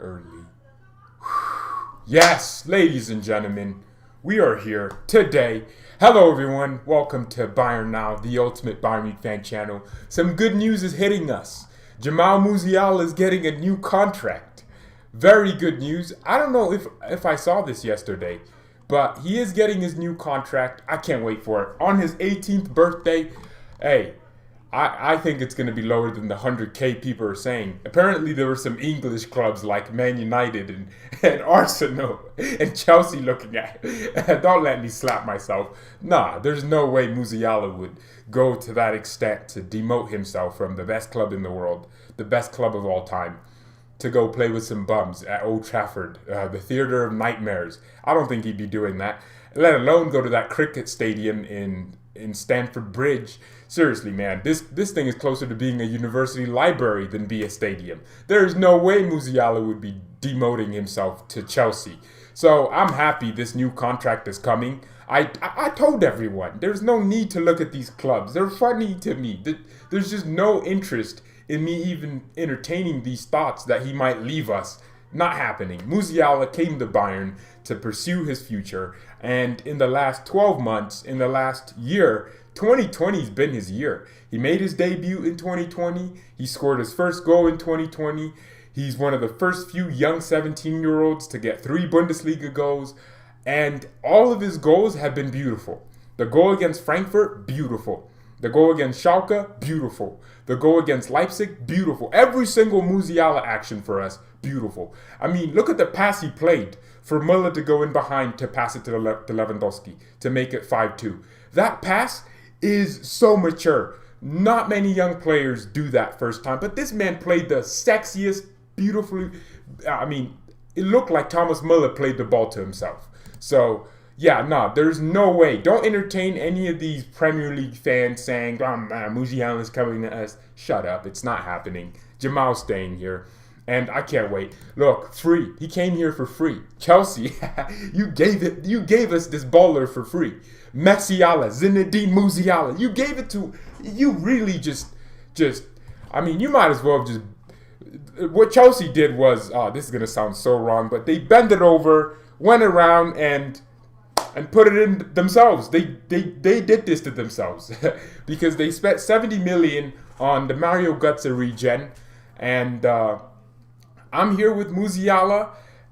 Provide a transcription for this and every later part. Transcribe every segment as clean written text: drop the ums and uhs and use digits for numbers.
early. Yes, ladies and gentlemen, we are here today. Hello, everyone. Welcome to BayernNow, the ultimate Bayern Munich fan channel. Some good news is hitting us. Jamal Musiala is getting a new contract. Very good news. I don't know if I saw this yesterday, but he is getting his new contract. I can't wait for it. On his 18th birthday, hey, I think it's going to be lower than the 100K people are saying. Apparently, there were some English clubs like Man United and Arsenal and Chelsea looking at it. Don't let me slap myself. Nah, there's no way Musiala would go to that extent to demote himself from the best club in the world, the best club of all time, to go play with some bums at Old Trafford, the theater of nightmares. I don't think he'd be doing that, let alone go to that cricket stadium in Stamford Bridge. Seriously, man, this thing is closer to being a university library than be a stadium. There is no way Musiala would be demoting himself to Chelsea. So I'm happy this new contract is coming. I told everyone, there's no need to look at these clubs. They're funny to me. There's just no interest in me even entertaining these thoughts that he might leave us. Not happening. Musiala came to Bayern to pursue his future, and in the last 12 months, in the last year, 2020 has been his year. He made his debut in 2020. He scored his first goal in 2020. He's one of the first few young 17-year-olds to get 3 Bundesliga goals, and all of his goals have been beautiful. The goal against Frankfurt, beautiful. The goal against Schalke, beautiful. The goal against Leipzig, beautiful. Every single Musiala action for us, beautiful. I mean, look at the pass he played for Müller to go in behind to pass it to Lewandowski to make it 5-2. That pass is so mature. Not many young players do that first time, but this man played the sexiest, beautifully. I mean, it looked like Thomas Müller played the ball to himself. So, yeah, no, there's no way. Don't entertain any of these Premier League fans saying, oh man, Musiala's coming to us. Shut up. It's not happening. Jamal's staying here. And I can't wait. Look, free. He came here for free. Chelsea, you gave us this baller for free. Musiala, Zinedine Musiala. You gave it to, you really just, I mean, you might as well just, what Chelsea did was, this is going to sound so wrong, but they bent it over, went around and put it in themselves. They did this to themselves because they spent 70 million on the Mario Götze regen, and I'm here with Musiala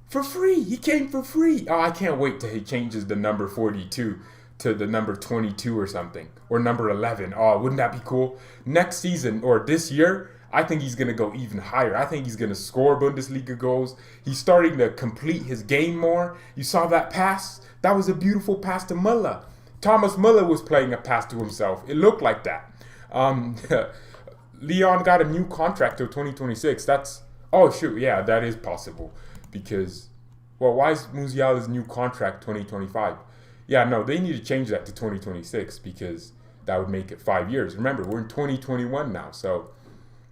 for free. He came for free. Oh, I can't wait till he changes the number 42 to the number 22 or something, or number 11. Oh, wouldn't that be cool? Next season or this year, I think he's going to go even higher. I think he's going to score Bundesliga goals. He's starting to complete his game more. You saw that pass? That was a beautiful pass to Müller. Thomas Müller was playing a pass to himself. It looked like that. Leon got a new contract till 2026. Oh, shoot, yeah, that is possible. Because, well, why is Musiala's new contract 2025? Yeah, no, they need to change that to 2026 because that would make it 5 years. Remember, we're in 2021 now, so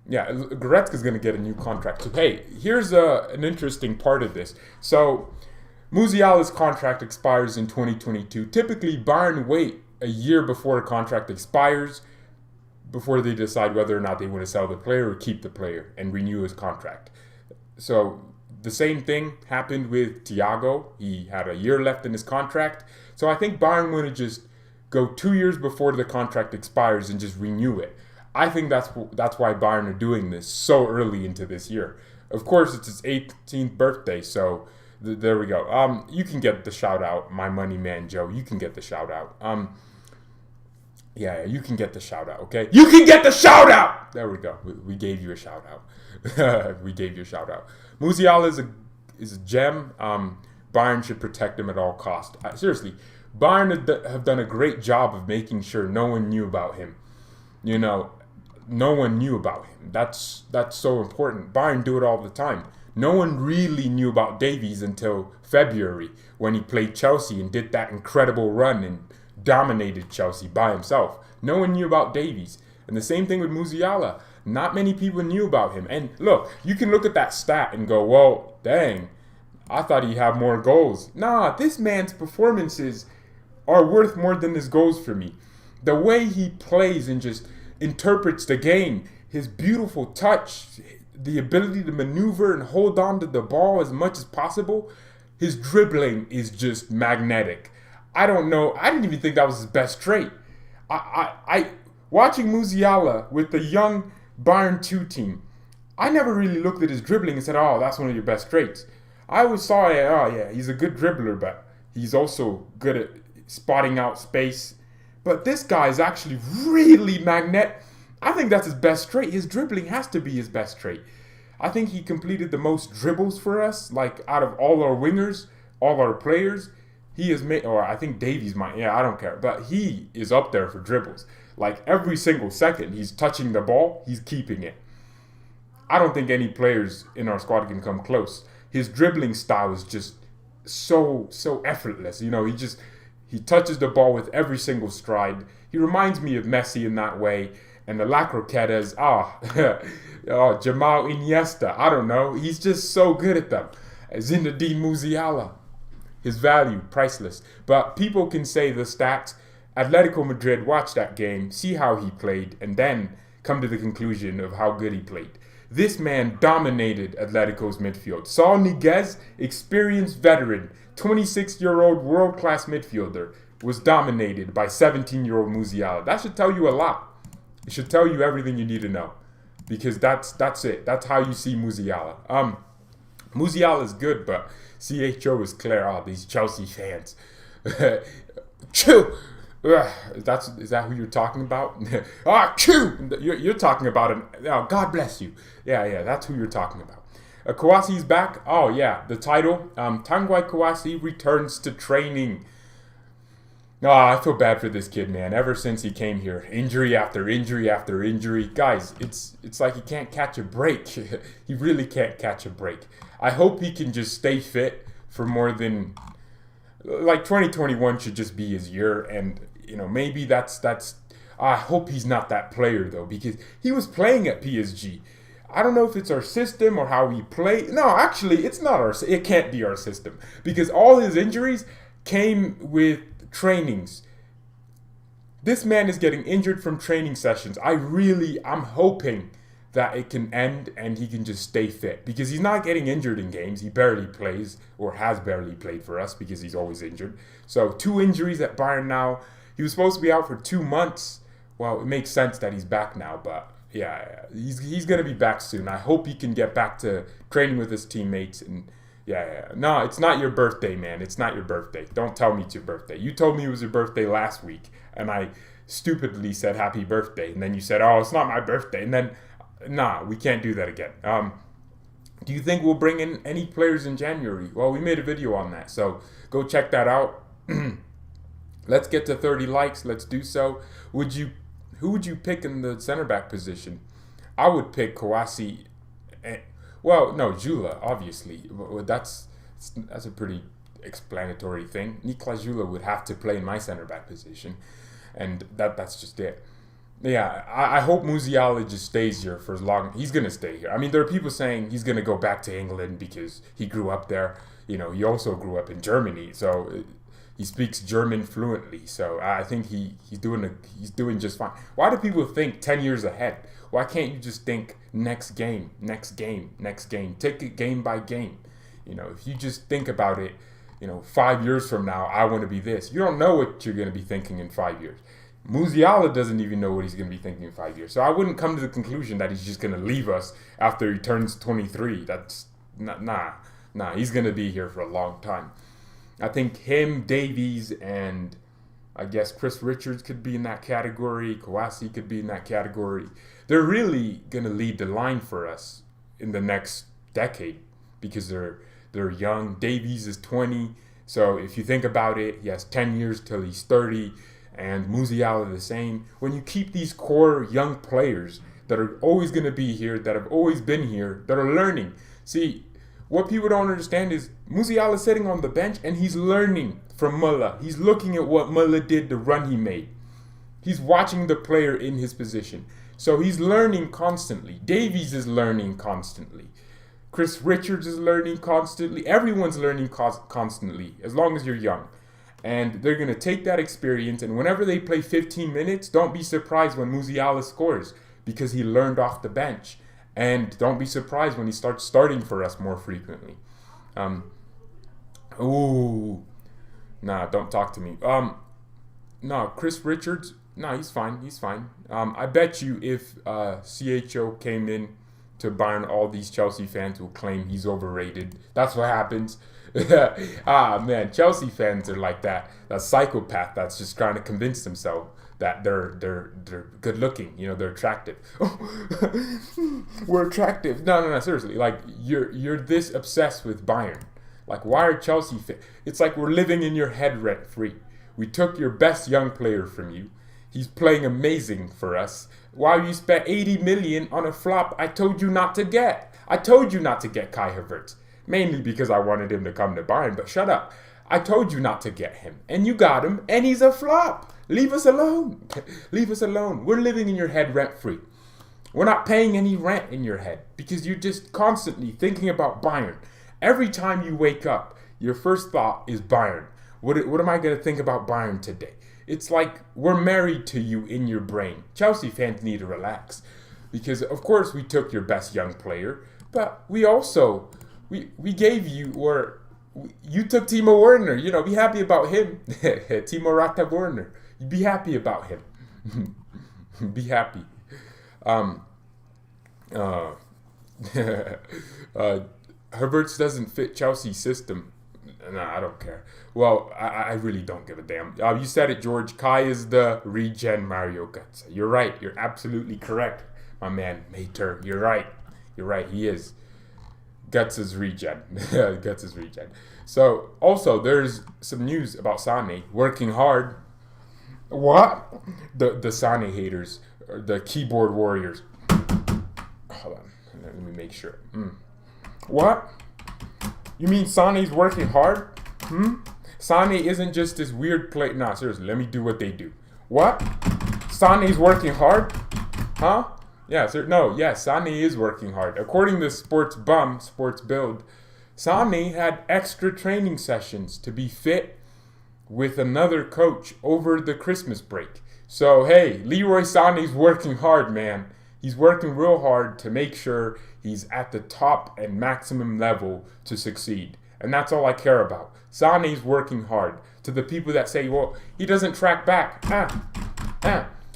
yeah, Goretzka's going to get a new contract. So, hey, here's an interesting part of this. So, Musiala's contract expires in 2022. Typically, Bayern wait a year before a contract expires before they decide whether or not they want to sell the player or keep the player and renew his contract. So, the same thing happened with Thiago. He had a year left in his contract. So, I think Bayern want to just go 2 years before the contract expires and just renew it. I think that's why Bayern are doing this so early into this year. Of course, it's his 18th birthday, so there we go. You can get the shout out, my money man Joe. You can get the shout out. Yeah, you can get the shout out. Okay, you can get the shout out. There we go. We gave you a shout out. We gave you a shout out. Musiala is a gem. Bayern should protect him at all costs. Seriously, Bayern have done a great job of making sure no one knew about him. You know, no one knew about him. That's so important. Bayern do it all the time. No one really knew about Davies until February when he played Chelsea and did that incredible run and dominated Chelsea by himself. No one knew about Davies. And the same thing with Musiala. Not many people knew about him. And look, you can look at that stat and go, well, dang, I thought he'd have more goals. Nah, this man's performances are worth more than his goals for me. The way he plays and just interprets the game, his beautiful touch, the ability to maneuver and hold on to the ball as much as possible. His dribbling is just magnetic. I don't know. I didn't even think that was his best trait. I watching Musiala with the young Bayern 2 team, I never really looked at his dribbling and said, oh, that's one of your best traits. I always saw it, oh yeah, he's a good dribbler, but he's also good at spotting out space. But this guy is actually really magnetic. I think that's his best trait. His dribbling has to be his best trait. I think he completed the most dribbles for us, like out of all our wingers, all our players. He has made, or I think Davies might, yeah, I don't care. But he is up there for dribbles. Like every single second he's touching the ball, he's keeping it. I don't think any players in our squad can come close. His dribbling style is just so effortless. You know, he touches the ball with every single stride. He reminds me of Messi in that way. And the La Croquetas, Jamal Iniesta, I don't know. He's just so good at them. Zinedine Musiala, his value, priceless. But people can say the stats. Atletico Madrid, watch that game, see how he played, and then come to the conclusion of how good he played. This man dominated Atletico's midfield. Saul Niguez, experienced veteran, 26-year-old world-class midfielder, was dominated by 17-year-old Musiala. That should tell you a lot. It should tell you everything you need to know, because that's it. That's how you see Musiala. Musiala is good, but CHO is clear. Oh, these Chelsea fans. Chew. Is that who you're talking about? Chew. You're talking about him. Oh, God bless you. Yeah. That's who you're talking about. Kouassi's back. Oh yeah, the title. Tanguy Kouassi returns to training. No, I feel bad for this kid, man. Ever since he came here, injury after injury after injury. Guys, it's like he can't catch a break. He really can't catch a break. I hope he can just stay fit for more than, like, 2021 should just be his year. And, you know, maybe that's. I hope he's not that player, though, because he was playing at PSG. I don't know if it's our system or how we play. No, actually, it's not our. It can't be our system, because all his injuries came with trainings. This man is getting injured from training sessions. I'm hoping that it can end and he can just stay fit, because he's not getting injured in games. He barely plays, or has barely played for us, because he's always injured. So 2 injuries at Bayern now. He was supposed to be out for 2 months. Well, it makes sense that he's back now, but yeah, he's going to be back soon. I hope he can get back to training with his teammates. And yeah. No, it's not your birthday, man. It's not your birthday. Don't tell me it's your birthday. You told me it was your birthday last week, and I stupidly said happy birthday. And then you said, oh, it's not my birthday. And then, nah, we can't do that again. Do you think we'll bring in any players in January? Well, we made a video on that, so go check that out. Let's get to 30 likes. Let's do so. Who would you pick in the center back position? I would pick Kouassi. Well, no, Jula, obviously. That's a pretty explanatory thing. Niklas Jula would have to play in my center back position, and that's just it. Yeah, I hope Musiala just stays here for as long. He's gonna stay here. I mean, there are people saying he's gonna go back to England because he grew up there. You know, he also grew up in Germany, so he speaks German fluently. So I think he's doing just fine. Why do people think 10 years ahead? Why can't you just think next game? Take it game by game. You know, if you just think about it, you know, 5 years from now, I want to be this. You don't know what you're going to be thinking in 5 years. Musiala doesn't even know what he's going to be thinking in 5 years. So I wouldn't come to the conclusion that he's just going to leave us after he turns 23. That's nah. He's going to be here for a long time. I think him, Davies, and I guess Chris Richards could be in that category. Kouassi could be in that category. They're really going to lead the line for us in the next decade, because they're young. Davies is 20. So if you think about it, he has 10 years till he's 30. And Musiala the same. When you keep these core young players that are always going to be here, that have always been here, that are learning. See, what people don't understand is Musiala is sitting on the bench and he's learning from Muller. He's looking at what Muller did, the run he made. He's watching the player in his position. So he's learning constantly. Davies is learning constantly. Chris Richards is learning constantly. Everyone's learning constantly, as long as you're young. And they're going to take that experience, and whenever they play 15 minutes, don't be surprised when Musiala scores, because he learned off the bench. And don't be surprised when he starts starting for us more frequently. Nah, don't talk to me. No, Chris Richards, no, he's fine. He's fine. I bet you if CHO came in to Bayern, all these Chelsea fans will claim he's overrated. That's what happens. Man, Chelsea fans are like that psychopath that's just trying to convince themselves that they're good looking, they're attractive. We're attractive. No, seriously. Like you're this obsessed with Bayern. Like, why are Chelsea fans? It's like we're living in your head rent free. We took your best young player from you. He's playing amazing for us. While you spent 80 million on a flop I told you not to get. I told you not to get Kai Havertz. Mainly because I wanted him to come to Bayern, but shut up. I told you not to get him. And you got him, and he's a flop. Leave us alone. Leave us alone. We're living in your head rent free. We're not paying any rent in your head because you're just constantly thinking about Bayern. Every time you wake up, your first thought is Bayern. What am I going to think about Bayern today? It's like we're married to you in your brain. Chelsea fans need to relax. Because, of course, we took your best young player. But we also, we gave you, or you took Timo Werner. Be happy about him. Timo Rata Werner. Be happy about him. Be happy. Havertz doesn't fit Chelsea's system. Nah, I don't care. Well, I really don't give a damn. You said it, George. Kai is the regen Mario Götze. You're right. You're absolutely correct, my man, Mater. You're right. You're right. He is Götze's regen. Götze's regen. So, also, there's some news about Sané working hard. What? The Sané haters, or the keyboard warriors. Hold on. Let me make sure. What? You mean Sané's working hard? Sané isn't just this weird play. Nah, seriously, let me do what they do. What? Sané's working hard? Huh? Yeah, Sané is working hard. According to Sports Build, Sané had extra training sessions to be fit with another coach over the Christmas break. So, hey, Leroy Sané's working hard, man. He's working real hard to make sure he's at the top and maximum level to succeed. And that's all I care about. Sané's working hard. To the people that say, well, he doesn't track back.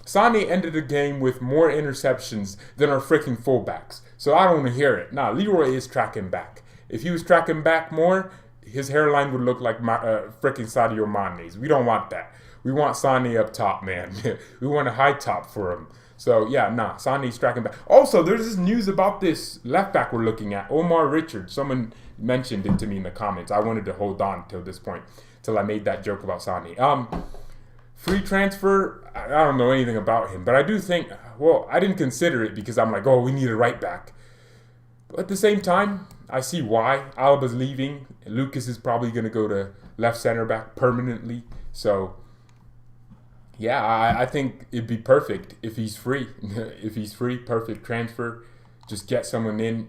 Sané ended the game with more interceptions than our freaking fullbacks. So I don't want to hear it. Nah, Leroy is tracking back. If he was tracking back more, his hairline would look like freaking Sadio Mane's. We don't want that. We want Sané up top, man. We want a high top for him. So, yeah, Sané's tracking back. Also, there's this news about this left back we're looking at, Omar Richards. Someone mentioned it to me in the comments. I wanted to hold on till this point, till I made that joke about Sané. Free transfer, I don't know anything about him. But I do think, well, I didn't consider it because I'm like, oh, we need a right back. But at the same time, I see why. Alba's leaving. Lucas is probably going to go to left center back permanently. So, yeah, I think it'd be perfect if he's free. If he's free, perfect transfer. Just get someone in,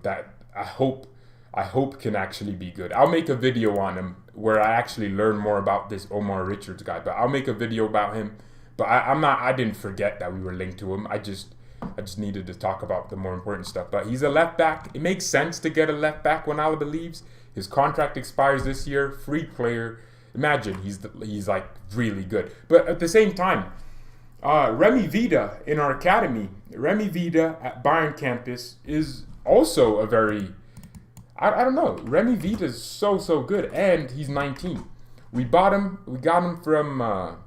that I hope can actually be good. I'll make a video on him where I actually learn more about this Omar Richards guy. But I'll make a video about him. But I didn't forget that we were linked to him. I just needed to talk about the more important stuff. But he's a left back. It makes sense to get a left back when Alba leaves. His contract expires this year. Free player. Imagine he's like really good. But at the same time, Remy Vida in our academy, Remy Vida at Bayern campus is also a very, I don't know. Remy Vida is so good, and he's 19. We got him from,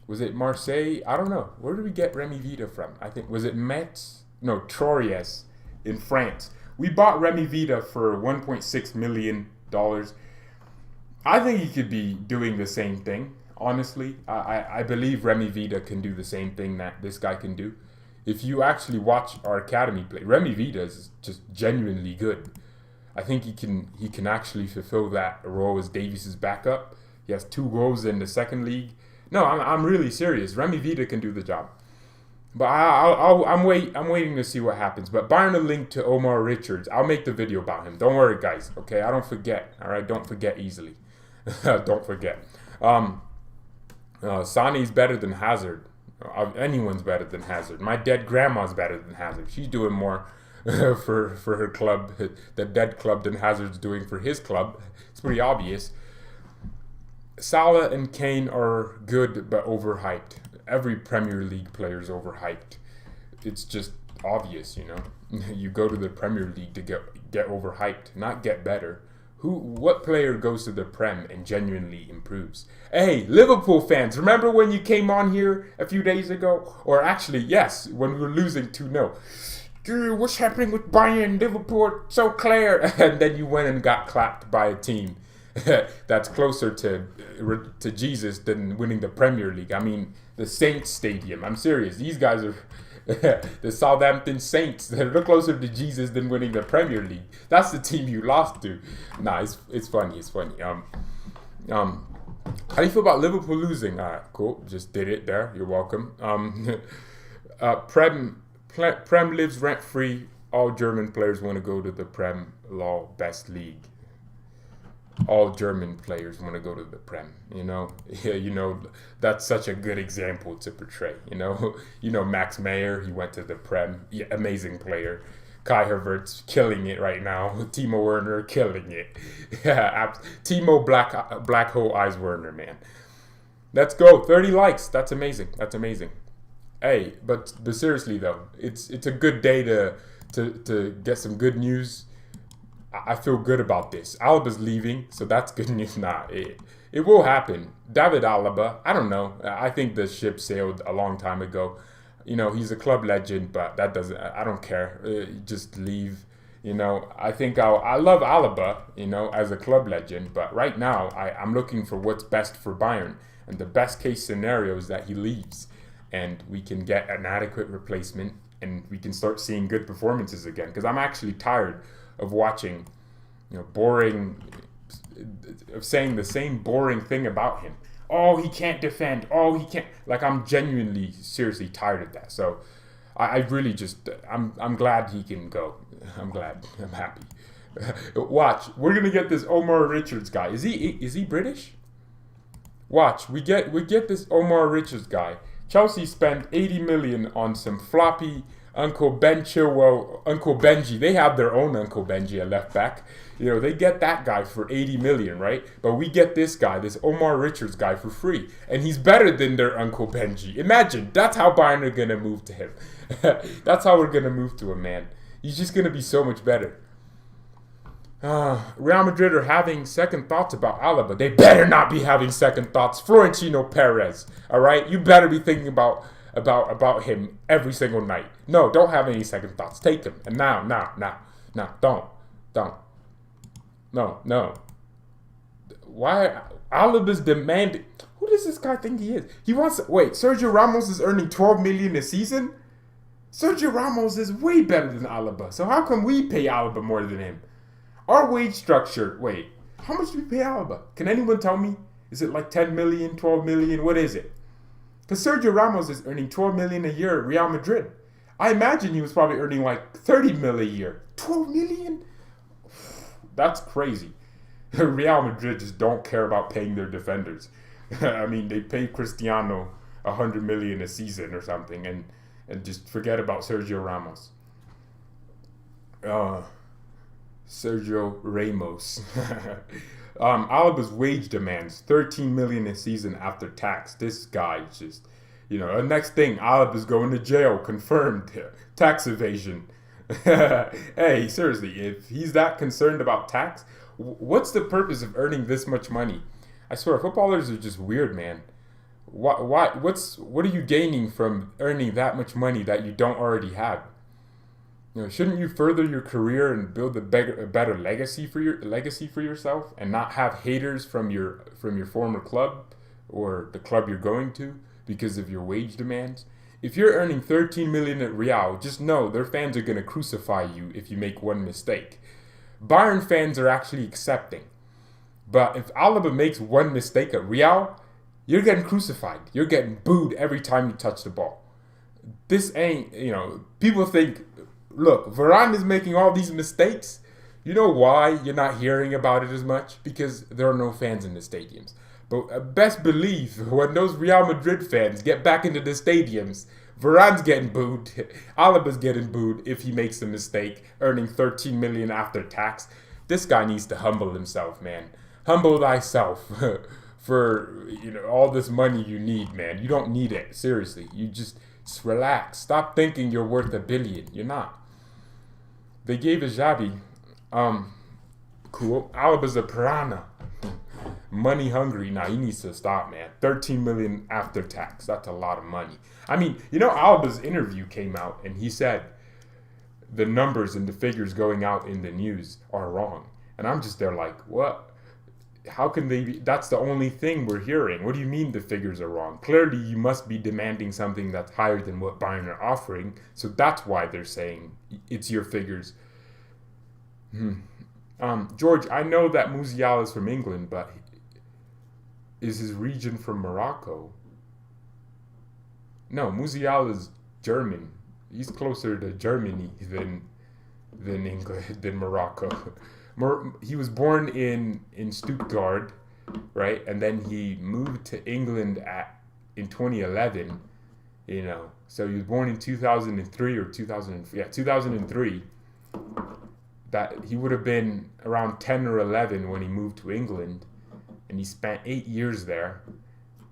was it Marseille? I don't know. Where did we get Remy Vida from? I think, was it Metz? No, Troyes in France. We bought Remy Vida for $1.6 million. I think he could be doing the same thing, honestly. I believe Remy Vida can do the same thing that this guy can do. If you actually watch our academy play, Remy Vida is just genuinely good. I think he can actually fulfill that role as Davies' backup. He has 2 goals in the second league. No, I'm really serious. Remy Vida can do the job. But I'm waiting to see what happens. But Bayern will link to Omar Richards. I'll make the video about him. Don't worry, guys. Okay, I don't forget. All right, don't forget easily. Don't forget. Sané's better than Hazard. Anyone's better than Hazard. My dead grandma's better than Hazard. She's doing more for her club, the dead club, than Hazard's doing for his club. It's pretty obvious. Salah and Kane are good but overhyped. Every Premier League player is overhyped. It's just obvious, you know. You go to the Premier League to get overhyped, not get better. What player goes to the Prem and genuinely improves? Hey, Liverpool fans, remember when you came on here a few days ago? Or actually, yes, when we were losing 2-0. Dude, what's happening with Bayern, Liverpool, so clear? And then you went and got clapped by a team that's closer to Jesus than winning the Premier League. I mean, the Saints Stadium. I'm serious. These guys are the Southampton Saints. They're closer to Jesus than winning the Premier League. That's the team you lost to. Nah, it's funny. It's funny. How do you feel about Liverpool losing? All right, cool. Just did it there. You're welcome. Prem lives rent free. All German players want to go to the Prem Law Best League. All German players want to go to the Prem, you know. Yeah, you know, that's such a good example to portray, you know. You know, Max Meyer, he went to the Prem, yeah, amazing player. Kai Havertz killing it right now. Timo Werner killing it. Yeah, Timo Black Hole Eyes Werner, man. Let's go, 30 likes. That's amazing. That's amazing. Hey, but seriously though, it's a good day to get some good news. I feel good about this. Alaba's leaving, so that's good news. Nah, it will happen. David Alaba, I don't know. I think the ship sailed a long time ago. You know, he's a club legend, but that doesn't. I don't care. Just leave. You know, I think I love Alaba, you know, as a club legend, but right now I'm looking for what's best for Bayern, and the best case scenario is that he leaves, and we can get an adequate replacement, and we can start seeing good performances again. Because I'm actually tired of watching, you know, of saying the same boring thing about him. Oh, he can't defend. Oh, he can't. Like, I'm genuinely, seriously tired of that. So, I really just, I'm glad he can go. I'm glad. I'm happy. Watch, we're gonna get this Omar Richards guy. Is he British? Watch, we get this Omar Richards guy. Chelsea spent 80 million on some floppy Uncle Ben Chilwell, Uncle Benji. They have their own Uncle Benji at left back. You know, they get that guy for 80 million, right? But we get this guy, this Omar Richards guy, for free. And he's better than their Uncle Benji. Imagine, that's how Bayern are going to move to him. That's how we're going to move to him, man. He's just going to be so much better. Real Madrid are having second thoughts about Alaba. They better not be having second thoughts. Florentino Perez, all right? You better be thinking about him every single night. No, don't have any second thoughts. Take him. And now, don't. No. Why Alaba's demanding? Who does this guy think he is? He wants. Wait, Sergio Ramos is earning 12 million a season. Sergio Ramos is way better than Alaba. So how come we pay Alaba more than him? Our wage structure. Wait, how much do we pay Alaba? Can anyone tell me? Is it like 10 million, 12 million? What is it? Because Sergio Ramos is earning 12 million a year at Real Madrid. I imagine he was probably earning like 30 mil a year. 12 million? That's crazy. Real Madrid just don't care about paying their defenders. I mean, they pay Cristiano 100 million a season or something, and just forget about Sergio Ramos. Sergio Ramos. Alaba's wage demands 13 million a season after tax. This guy just, you know, the next thing, Alaba's going to jail, confirmed. Tax evasion. Hey, seriously, if he's that concerned about tax, what's the purpose of earning this much money? I swear, footballers are just weird, man. What are you gaining from earning that much money that you don't already have? You know, shouldn't you further your career and build a better legacy for yourself, and not have haters from your former club or the club you're going to because of your wage demands? If you're earning 13 million at Real, just know their fans are going to crucify you if you make one mistake. Bayern fans are actually accepting. But if Alaba makes one mistake at Real, you're getting crucified. You're getting booed every time you touch the ball. This ain't, you know, people think, look, Varane is making all these mistakes. You know why you're not hearing about it as much? Because there are no fans in the stadiums. But best believe when those Real Madrid fans get back into the stadiums, Varane's getting booed, Alaba's getting booed if he makes a mistake, earning 13 million after tax. This guy needs to humble himself, man. Humble thyself for all this money you need, man. You don't need it, seriously. You just relax. Stop thinking you're worth $1 billion. You're not. They gave a Xabi. Cool. Alaba's a piranha. Money hungry. Nah, he needs to stop, man. 13 million after tax. That's a lot of money. I mean, Alaba's interview came out and he said the numbers and the figures going out in the news are wrong. And I'm just there like, what? How can they be? That's the only thing we're hearing. What do you mean the figures are wrong? Clearly, you must be demanding something that's higher than what Bayern are offering. So that's why they're saying it's your figures. George, I know that Musiala is from England, but is his region from Morocco? No, Musiala is German. He's closer to Germany than England, than Morocco. He was born in Stuttgart, right? And then he moved to England in 2011, So he was born in 2003 or 2003. That he would have been around 10 or 11 when he moved to England, and he spent 8 years there.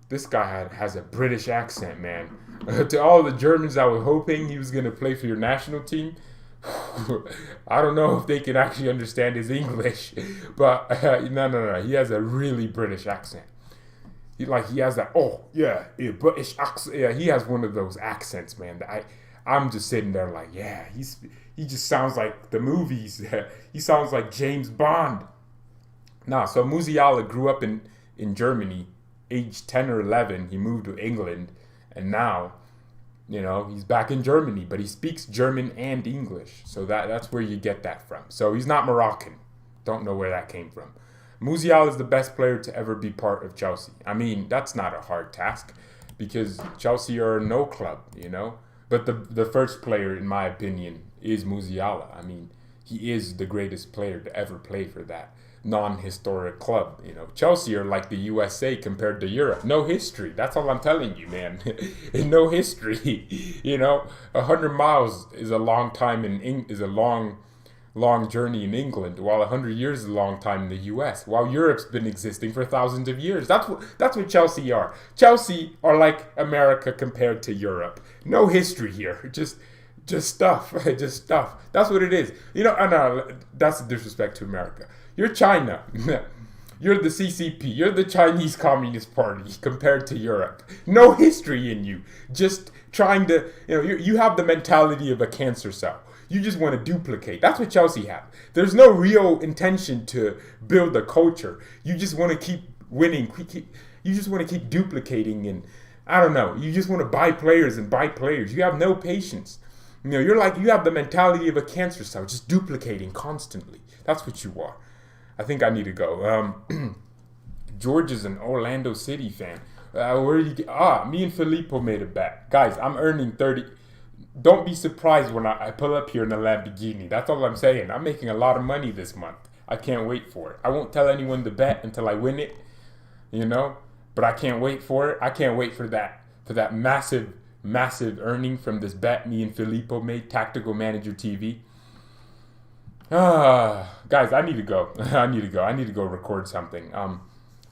This guy has a British accent, man. To all the Germans that were hoping he was going to play for your national team, I don't know if they can actually understand his English, but no. He has a really British accent. He has that British accent. Yeah, he has one of those accents, man. That I'm just sitting there like, yeah, he just sounds like the movies. He sounds like James Bond. So Musiala grew up in Germany, age 10 or 11. He moved to England, and now, he's back in Germany, but he speaks German and English. So that's where you get that from. So he's not Moroccan. Don't know where that came from. Musiala is the best player to ever be part of Chelsea. I mean, that's not a hard task because Chelsea are no club, But the first player, in my opinion, is Musiala. I mean, he is the greatest player to ever play for that non-historic club. Chelsea are like the USA compared to Europe. No history. That's all I'm telling you, man. No history. 100 miles is a long time is a long journey in England, while 100 years is a long time in the US. While Europe's been existing for thousands of years. That's what Chelsea are. Chelsea are like America compared to Europe. No history here. Just stuff. Just stuff. That's what it is. No, that's a disrespect to America. You're China. You're the CCP. You're the Chinese Communist Party compared to Europe. No history in you. Just trying to, you have the mentality of a cancer cell. You just want to duplicate. That's what Chelsea have. There's no real intention to build a culture. You just want to keep winning. You just want to keep duplicating, and I don't know. You just want to buy players and buy players. You have no patience. You have the mentality of a cancer cell, just duplicating constantly. That's what you are. I think I need to go. George is an Orlando City fan. Where did you get? Me and Filippo made a bet. Guys, I'm earning 30. Don't be surprised when I pull up here in a Lamborghini. That's all I'm saying. I'm making a lot of money this month. I can't wait for it. I won't tell anyone to bet until I win it, But I can't wait for it. I can't wait for that massive earning from this bet me and Filippo made, Tactical Manager TV. Guys, I need to go. I need to go record something.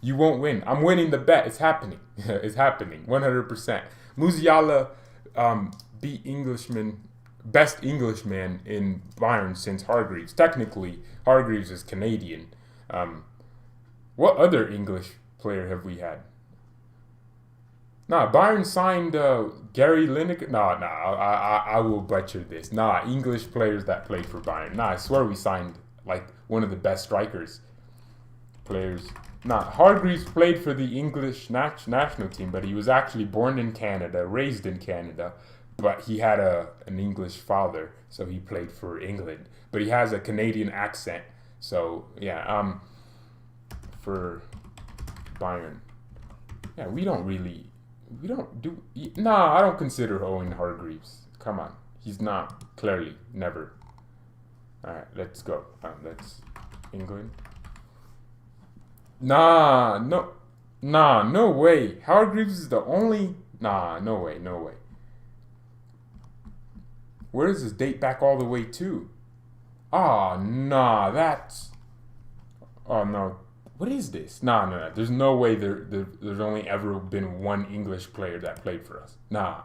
You won't win. I'm winning the bet. It's happening. It's happening. 100%. Musiala beat best Englishman in Bayern since Hargreaves. Technically, Hargreaves is Canadian. What other English player have we had? Bayern signed Gary Lineker. I will butcher this. English players that played for Bayern. I swear we signed like one of the best players. Hargreaves played for the English national team, but he was actually born in Canada, raised in Canada, but he had an English father, so he played for England. But he has a Canadian accent, so yeah. For Bayern, yeah, I don't consider Owen Hargreaves. Come on. He's not. Clearly. Never. Alright, let's go. Let's England. No. Nah, no way. Hargreaves is the only. Nah, no way, no way. Where does this date back all the way to? Ah, nah, that's. Oh no, what is this? Nah, no. There's no way there's only ever been one English player that played for us. Nah,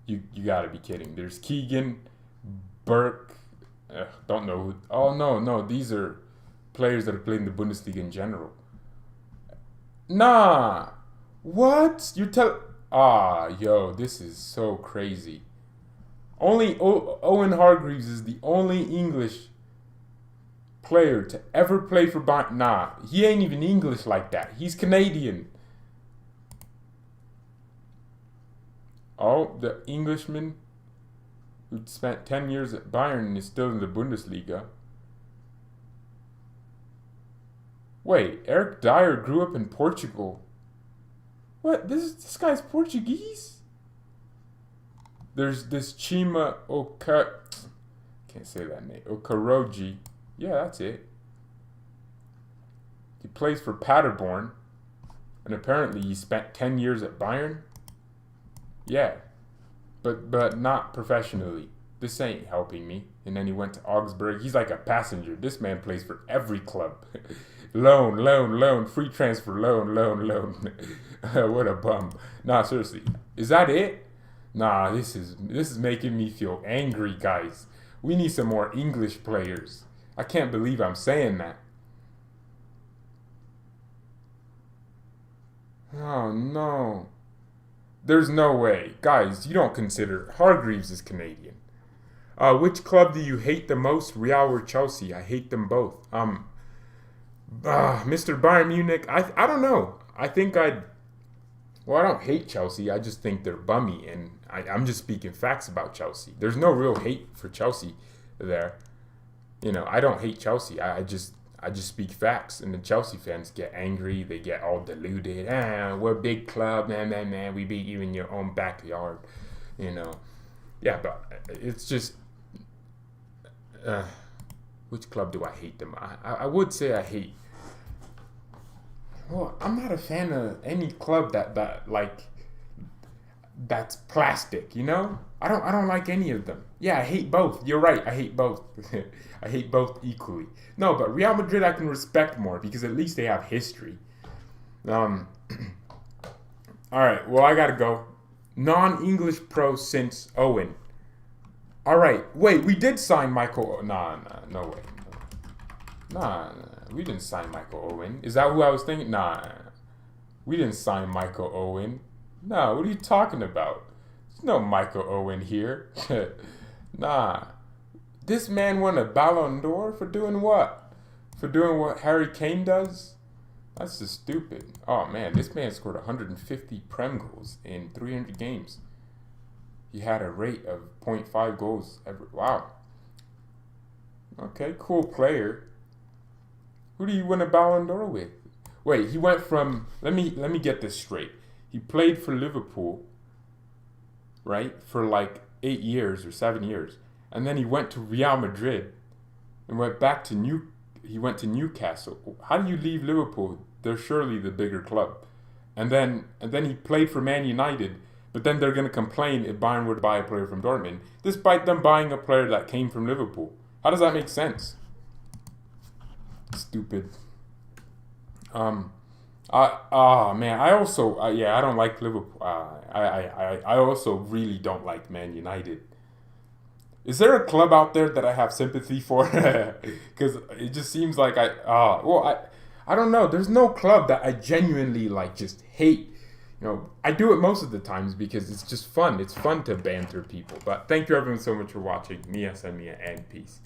you gotta be kidding. There's Keegan, Burke. Don't know who. Oh no, these are players that have played in the Bundesliga in general. Nah, what? You tell? Ah, yo, this is so crazy. Only Owen Hargreaves is the only English player to ever play for Bayern. Nah, he ain't even English like that. He's Canadian. Oh, the Englishman who spent 10 years at Bayern and is still in the Bundesliga. Wait, Eric Dyer grew up in Portugal. What? This guy's Portuguese? There's this Chima can't say that name. Okaroji. Yeah, that's it. He plays for Paderborn. And apparently he spent 10 years at Bayern. Yeah. But not professionally. This ain't helping me. And then he went to Augsburg. He's like a passenger. This man plays for every club. Loan. Free transfer, loan. What a bum. Nah, seriously. Is that it? Nah, this is making me feel angry, guys. We need some more English players. I can't believe I'm saying that. Oh, no. There's no way. Guys, you don't consider Hargreaves is Canadian. Which club do you hate the most, Real or Chelsea? I hate them both. Mr. Bayern Munich, I don't know. I think well, I don't hate Chelsea. I just think they're bummy, and I'm just speaking facts about Chelsea. There's no real hate for Chelsea there. You know, I don't hate Chelsea. I just speak facts, and the Chelsea fans get angry. They get all deluded. We're a big club, man. We beat you in your own backyard. You know, yeah, but it's just. Which club do I hate them? I would say I hate. Well, I'm not a fan of any club that's plastic, you know? I don't like any of them. Yeah, I hate both. You're right, I hate both. I hate both equally. No, but Real Madrid I can respect more because at least they have history. Alright, well I gotta go. Non-English pro since Owen. Alright, wait, we did sign Michael. Nah, no way. Nah, we didn't sign Michael Owen. Is that who I was thinking? Nah, we didn't sign Michael Owen. Nah, what are you talking about? There's no Michael Owen here. Nah. This man won a Ballon d'Or for doing what? For doing what Harry Kane does? That's just stupid. Oh man, this man scored 150 Prem goals in 300 games. He had a rate of 0.5 goals every. Wow. Okay, cool player. Who do you win a Ballon d'Or with? Wait, he went from. Let me get this straight. He played for Liverpool, right, for like 8 years or 7 years, and then he went to Real Madrid, and went back to He went to Newcastle. How do you leave Liverpool? They're surely the bigger club, and then he played for Man United. But then they're gonna complain if Bayern would buy a player from Dortmund, despite them buying a player that came from Liverpool. How does that make sense? Stupid. Man, I also I don't like Liverpool. I also really don't like Man United. Is there a club out there that I have sympathy for? Because it just seems like I don't know. There's no club that I genuinely like just hate. You know, I do it most of the times because it's just fun. It's fun to banter people. But thank you everyone so much for watching. Mia, and peace.